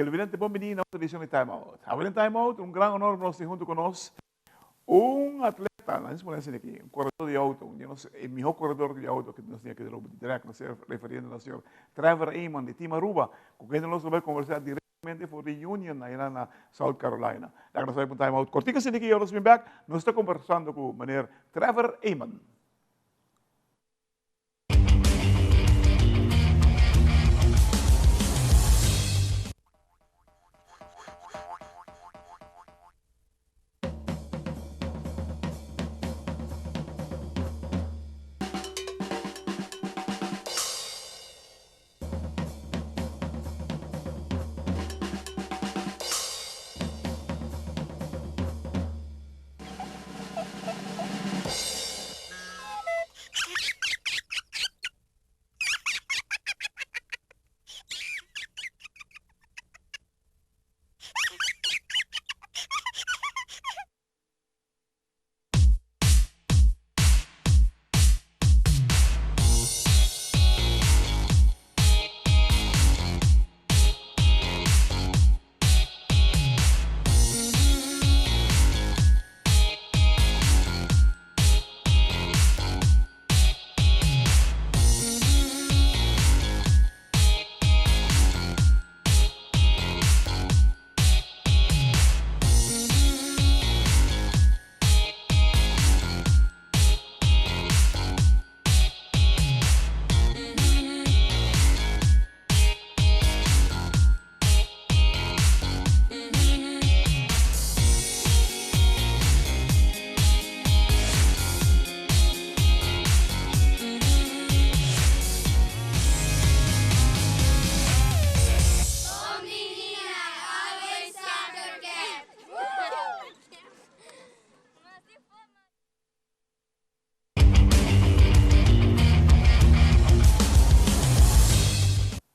televidente, bom menino, edição de Time Out. Agora em Time Out, gran honor para nós ter junto conosco atleta, nós podemos dizer aqui, corredor de auto, o melhor corredor de auto que nós temos aqui de Lobo Direct, nós estamos referindo ao senhor Trevor Aman, de Team Aruba, com quem nós vamos conversar diretamente por reunião na South Carolina. Nós vamos para Time Out. Cortica se aqui, nós vamos back, nós estamos conversando com o maneiro Trevor Aman.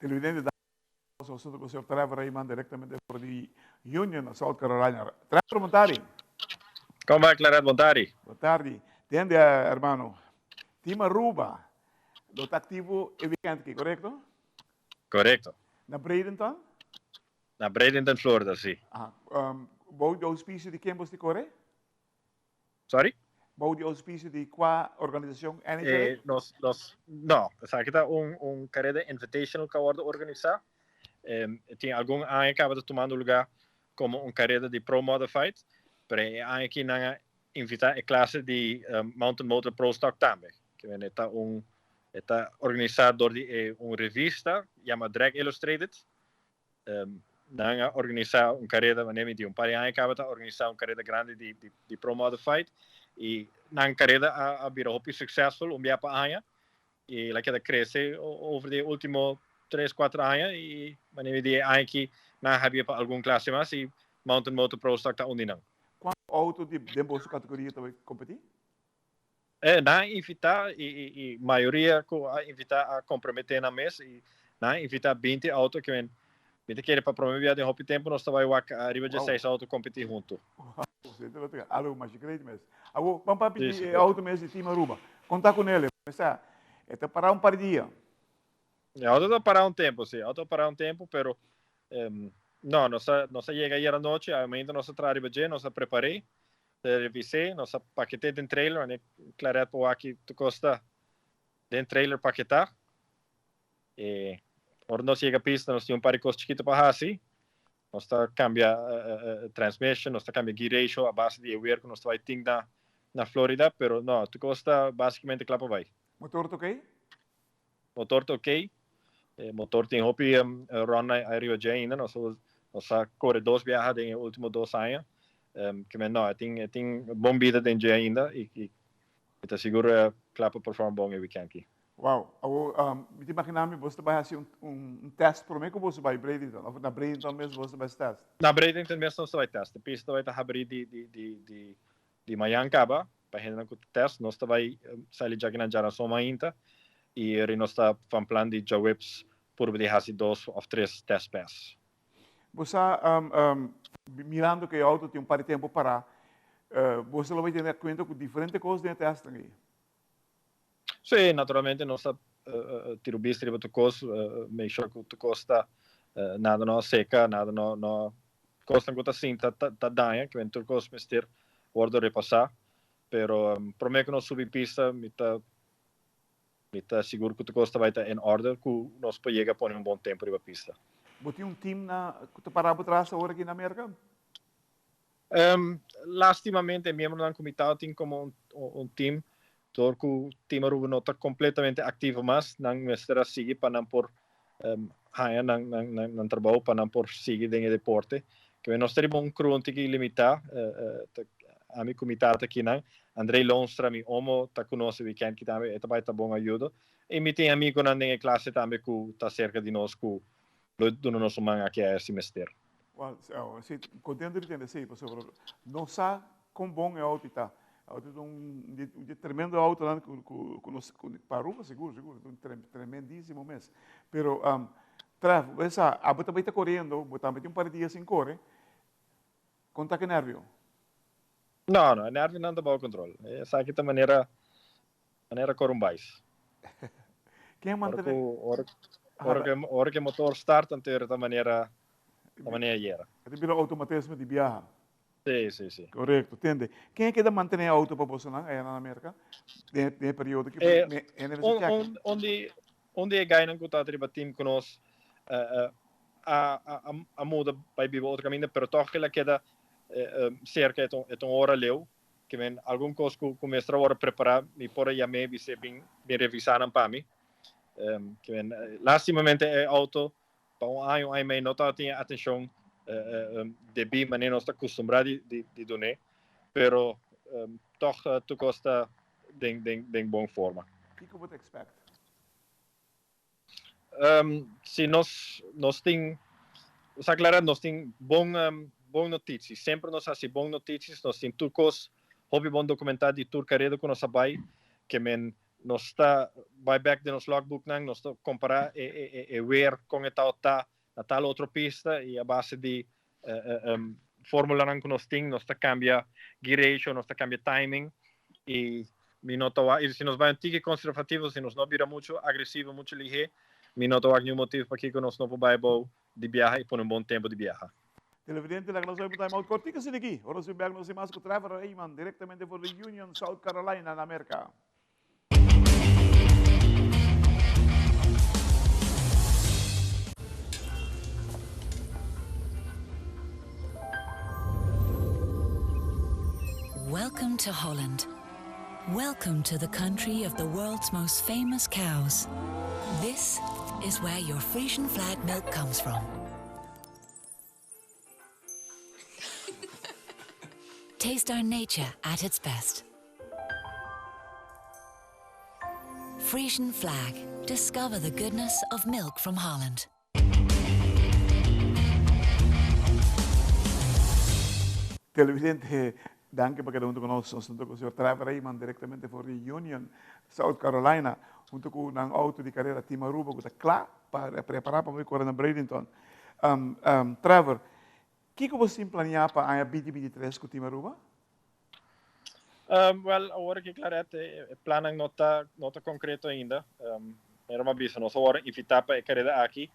Televidente da assunto com o senhor Trevor Aman diretamente por the Union, South Carolina. Trevor, boa tarde. Como vai, Claret? Boa tarde. Boa tarde. Entende, hermano? Team Aruba, do ativo e weekend aqui, correto? Correto. Na Bradenton? Na Bradenton, Florida, sim. Bouw de auspício de quem você corre? Sorry? Bouw de auspício de qual organização? Não, aqui está carreira invitational que a organizar. Tem algum ano que estava tomando lugar como carreira de Pro Modified, mas aqui não invitar a classe de Mountain Motor Pro Stock também. Que está organizado por uma revista chamada Drag Illustrated. Não organizar carreira de um par de anos que estava organizar carreira grande de Pro Modified. E na carreira a virou successful dia para anos. E ela quer crescer over de últimos 3-4 anos e maneira de aqui na havia para algum classe mais e Mountain Motor Pro Stock está onde não. Quanto auto de bolsa categoria também competir? Na invitar e maioria invitar a comprometer na mesa e na invitar 20 autos que vem 20 quer para promover de hobby tempo nós vai arriba de 6 autos competir junto. Algo mais grande mesmo. Agora vamos pedir auto mesmo de Team Aruba. Contar com ele, começar. É para par de dias. Auto para tempo, sim. Auto para tempo, pero não, nós chega aí à noite, amanhã nós trabalhamos já, nós preparei, revisei, nós paquetei dentro trailer, né? Claro, para aqui tu custa dentro trailer paquetar. E quando nós chega a pista, nós temos par de coisas chiquitas para assim. Nós cambia transmission, nós cambia gear ratio a base de aware que nós vai ter na Florida, pero não, tu custa basicamente claro vai. Motor ok? Motor ok. Motor tem hobby run aéreo já ainda, nós corre 2 viagens nos últimos 2 anos. Que não, tem bom vida dentro ainda e está seguro claro performa bom no weekend aqui. Wow, me imaginava que você vai fazer teste por mim, como você vai Bradenton? Na Bradenton mesmo você vai teste? Na Bradenton mesmo você vai teste. A pista vai estar abrir de manhã acaba, para gente não teste, nós vai sair já que na geração ainda e nós está com plano de jobs por poder fazer 2 ou 3 test passes. Você mirando que o auto tem par de tempo para você vai ter conta com diferentes coisas dentro do teste aqui. Sim, naturalmente nós tiro bistri para tu cos, make sure que tu costa nada no seca, nada no costa que cinta tá danha, que vem turcos mestir ordo repassar, pero promete que nós subir pista, mita seguro que tu costa vai estar em ordem, que nós podemos chegar por bom tempo para a pista. Você team que te parava atrás agora aqui na América? Lastimamente, membro do comitê tem como time, porque o time não está completamente ativo, mas não mestra seguir para não por não trabalho para não por seguir dentro do deporte. Que nós temos crew que limitar, a minha comitê aqui não. Andrei Lonstra, meu homo, está conosco weekend que também vai estar bom ajuda. E me tem amigo na minha classe também que está cerca de nós, que do nosso manga aqui é semestre. Sì, contento di te, sì, non sa com bom é auto tá. Auto um tremendo auto lá com Paruva, seguro, tremendíssimo mês. Pero Trav, essa a bota vai tá correndo, bota um par de dias sem correr. Conta que nervio. Não, a nervio não dá bom controle. Essa aqui é maneira corumbais. Quem mantém? Hora que o motor starta, então da maneira era. É tipo automatismo de viagem. Sim. Correto, entende? Quem é que dá manter a auto para você lá, na América? Tem período que onde é ganham que está a time conosco, a muda vai viver outro caminho, pero toch que ela queda cerca de uma hora leu, que vem algum coisa que começa a preparar, me por aí a me vi se bem revisar para mim, que vem lastimamente é auto para um ano meio não tinha atenção de bem maneira não está acostumado de donar, pero toch tu costa de boa forma. O que você espera? Se nós tem, essa clara nós tem bom notícias, sempre nós assim bom notícias, nós tem turcos, hobby bom documentado de turcaredo com nossa bai, que men nós está vai back de nos logbook nang, nós está comparar e ver com a tal outra pista e a base de fórmula nang que nós está cambia gear ratio, nós está cambia timing e se nós vai antigo conservativo, se nós não vira muito agressivo, muito ligeiro, não há nenhum motivo para que nós não vamos de viagem e por bom tempo de viagem. Televidente, nós vamos botar mal cortica assim aqui. Ora se bem nós mais com Trevor Heyman diretamente por Union, South Carolina, na América. Welcome to Holland. Welcome to the country of the world's most famous cows. This is where your Frisian flag milk comes from. Taste our nature at its best. Frisian flag. Discover the goodness of milk from Holland. Televidente, danke per cada conosco. Sono con il signor Trevor Heyman direttamente fuori Union, South Carolina, junto con un auto di carriera Team Aruba, che è per preparare per correre a Bradenton. Trevor, che você planeia para a BD23 com o Team Aruba? Well, agora que claramente o plano não está concreto ainda. Era uma vez, nós agora invitar para a carreira aqui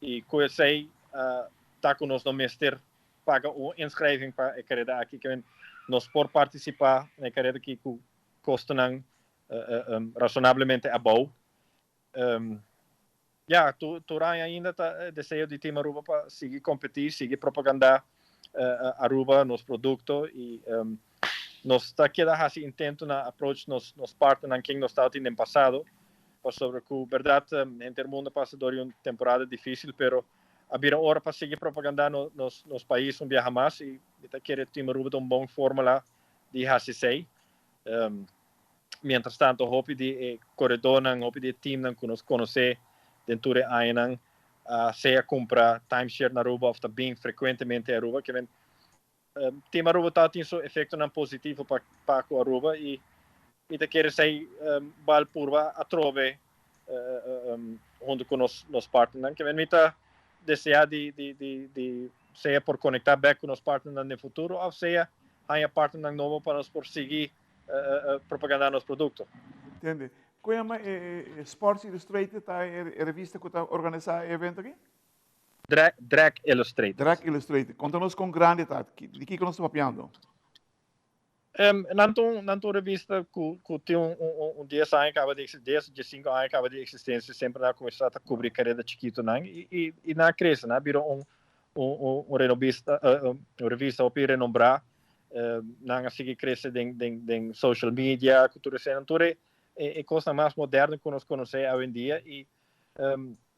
e conhecer está com nós no mestre paga uma inscrição para a carreira aqui que nós por participar na carreira que custa razonavelmente abaixo. Tu ainda tá desejo de Team Aruba para seguir competir, seguir propagandar Aruba nos produtos e nós está queda assim intento na approach nos partners quem nós está no passado, sobre que verdade em termo mundo passa por uma temporada difícil, pero havia hora para seguir propagandar nos países viajar mais e está querendo Team Aruba uma boa fórmula de HC6. Mientras tanto, hopi de corredor, hopi de team que nos conhece dentro de anos, seja comprar timeshare na Aruba ou bem frequentemente a Aruba, que vem Team Aruba está tendo seu efeito positivo para a Aruba e te quer ser balpurva a trove junto com nos partners, que vem me tá desejar de seja por conectar back com os partners no futuro ou seja há partner novo para nós por seguir propagandar nos produtos. Entende? Como Sports Illustrated, a revista que está organizando o evento aqui? Drag Illustrated. Drag Illustrated. Conta-nos com grande detalhe. De que nós estamos papiando? Nanto revista que tem 10 anos, acaba de 10 5 anos, acaba de existência, sempre na começar a cobrir carreira chiquito, e na cresce, virou revista opera renombrar, na seguir cresce em social media, cultura senatura, e coisa mais moderna que nós conhecemos hoje em dia, e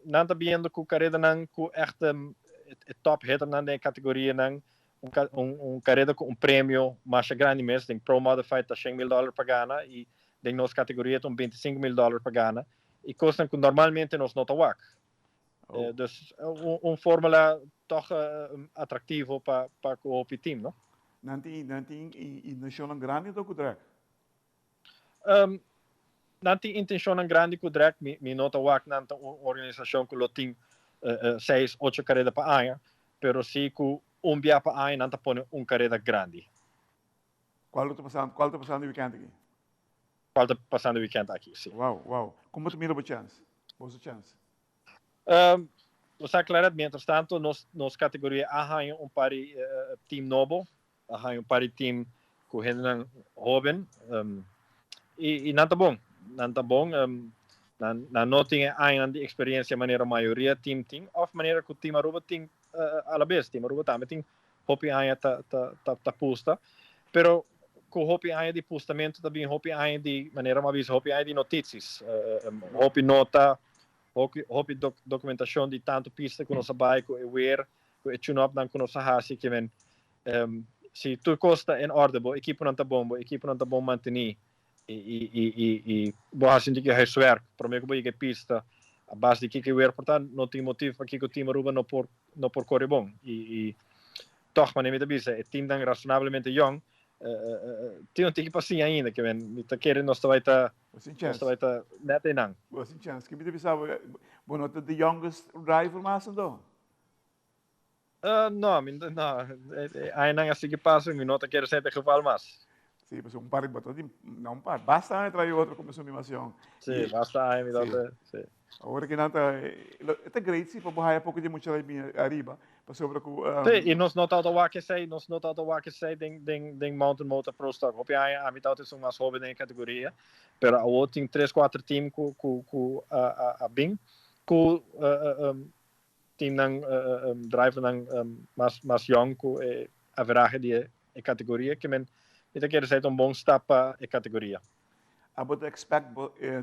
não está vendo que a carreira não echt top hitter na categoria não carreira com prêmio mais grande mesmo, tem Pro Modified a $100,000 para ganhar e tem nossa categoria tem $25,000 para ganhar e coisa que normalmente nós não temos. Dus fórmula toch atrativo para o team, não? Nanti intenção grande do que drag? Nanti intenção grande com drag, me nota wak na organização que lo tem 6, 8 carreiras para ano, pero se que dia para ano não põe carreira grande. Qual está passando o weekend aqui? Qual está passando o weekend aqui, sim. Wow. Como tu mira a chance? Boa chance. Você claro, mientras tanto, nos categoria há par team novo, há par team que é jovem, e não tá bom. Não tem ainda experiência maneira maioria team of maneira que o team Aruba tem alabes, team Aruba também tem hopi ainda tá posta, pero com hopi ainda de postamento também hopi ainda de maneira mais hopi ainda de notícias, hopi nota, hopi documentação de tanto pista que nós vai com aware, com tune-up dan com nós hasi que vem, se tu costa em ordem, bo equipe não tá bom manter e boa assim que é suer para mim que pista a base de que o portanto não tem motivo para que o time Aruba não por correr bom e toch mas nem me é time dan razonavelmente young tem que passar ainda que vem tá querendo nós vai tá net não assim chance que me deve saber bueno the youngest driver mas não ainda assim que passa me nota quero ser geval mais. Sí, pues un par de botones, no un par, basta traer otro como su animación. Sí, basta mi nota, sí. Ahora que nada, este great sí, para bajar un poco de mucho arriba, para sobre que sí, e nós nota que sei den mountain motor pro stock. Hope a mitad é mais jovem na categoria, pero a outro tem 3, 4 time com a bing, com team nan driver nan mais young com a verage de categoria que men isso quer dizer bom step para a categoria. I would expect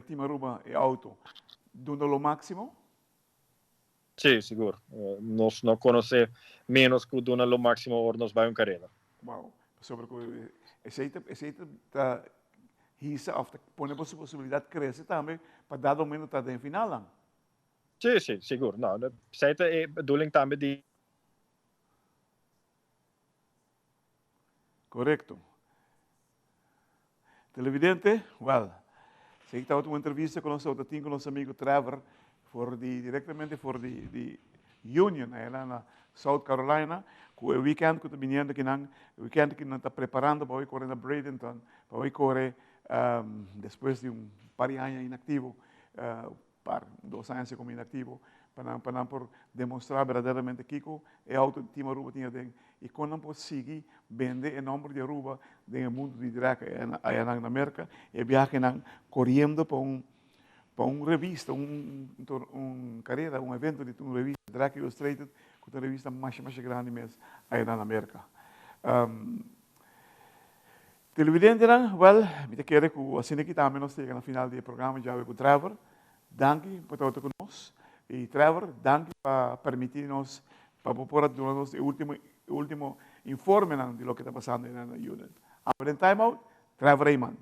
Team Aruba e auto dando o máximo? Sim, seguro. Nós não conhecemos menos que dando o máximo ou nós vai carreira. Wow. Sobre que esse tá hisa of põe a possibilidade de crescer também para dar o menos até em final. Sim, seguro. Não, aceita é bedoeling também de correto. Televidente, sei que estava uma entrevista com nosso amigo Trevor, diretamente por the Union, lá na South Carolina, com o weekend que está vindo aqui, o weekend que nós está preparando para correr na Bradenton, para correr depois de par de anos inativo, 2 anos como inativo, para por demonstrar verdadeiramente que o auto Team Aruba tinha e quando não seguir vender o número de Aruba no mundo de drag aí na América e viajar correndo para uma revista, carreira, evento de uma revista Drag Illustrated, que é uma revista mais grande mesmo aí na América. Televidente, me quero que assim que também nós chegamos no final do programa já com o Trevor. Danke por estar conosco. E Trevor, danke por permitir-nos, para poder dar-nos o último informe de lo que está passando na unit. Abren time out, Trevor Raymond.